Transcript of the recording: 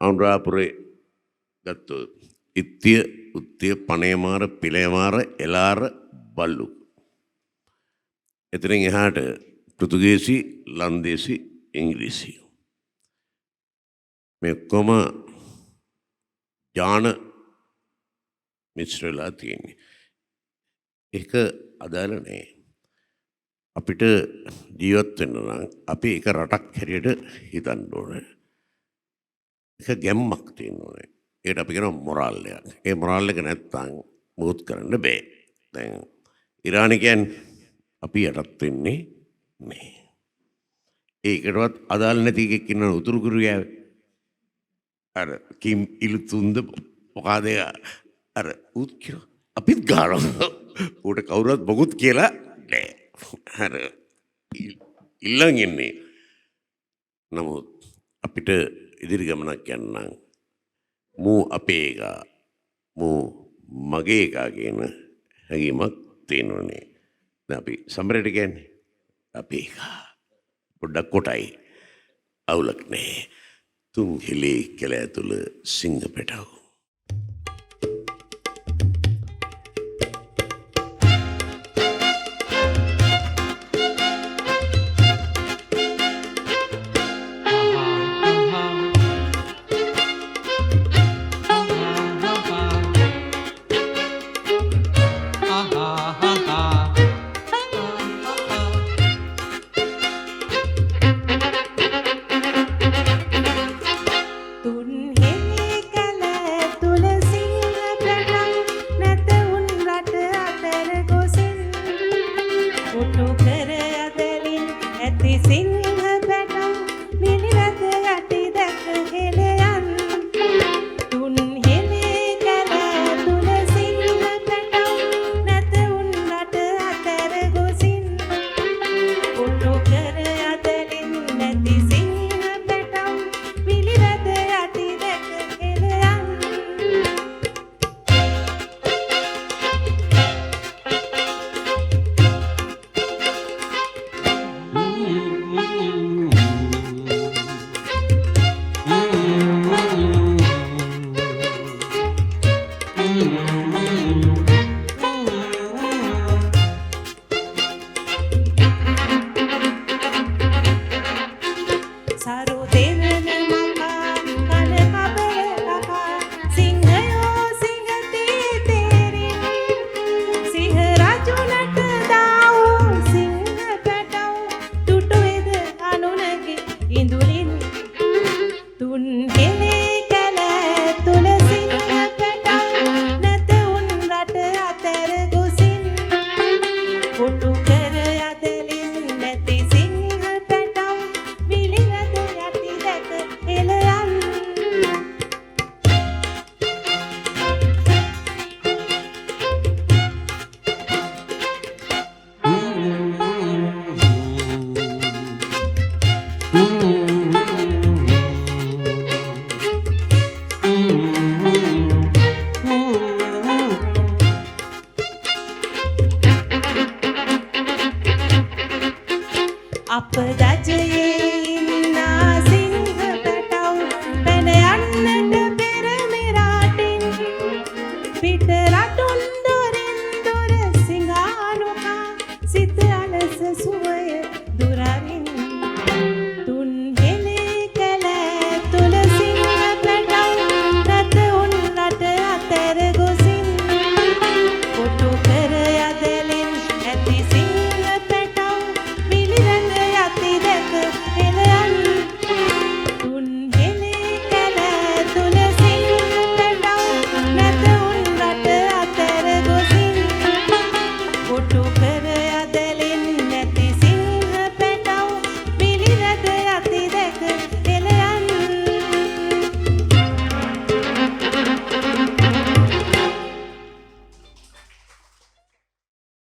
අනුරාපුරේ ගත්තොත් ඉත්තිය උත්තිය පනේමාර පිළේමාර එලාර බල්ලු. එතනින් එහාට පෘතුගීසි ලන්දේසි ඉංග්‍රීසි. මේ ඔක්කොම ජාන මිශ්‍ර වෙලා තියෙන්නේ. ඒක අදාළ නෑ. අපිට ජීවත් වෙන්න නම් අපි එක රටක් හැටියට හිතන්න ඕනේ. එක ගැම්මක් තියෙන්න ඕනේ. ඒකට අපි කියනවා මොරාල් එකක්. ඒ මොරාල් එක නැත්තම් මොකුත් කරන්න බෑ. දැන් ඉරානය කියන්නේ අපි යටත් වෙන්නේ නෑ. ඒකටවත් අදාළ නැති එකෙක් ඉන්නවා උතුරු කොරියාවේ. අර කිම් ඉල්තුන්ද මොකද අර උත් කියලා අපිත් ගානවා. උට කවුරුත් මොකුත් කියලා නෑ. අර ඉල්ලන් ඉන්නේ. නමුත් අපිට ඉදිරි ගමනක් යන්න මූ අපේ එක මූ මගේ එක කියන හැඟීමක් තියෙනවනේ. දැන් අපි සමරේට කියන්නේ අපේ එක. පොඩ්ඩක් කොටයි අවුලක් නෑ. තුන් හෙලේ කැලෑ තුල සිංහ පැටව.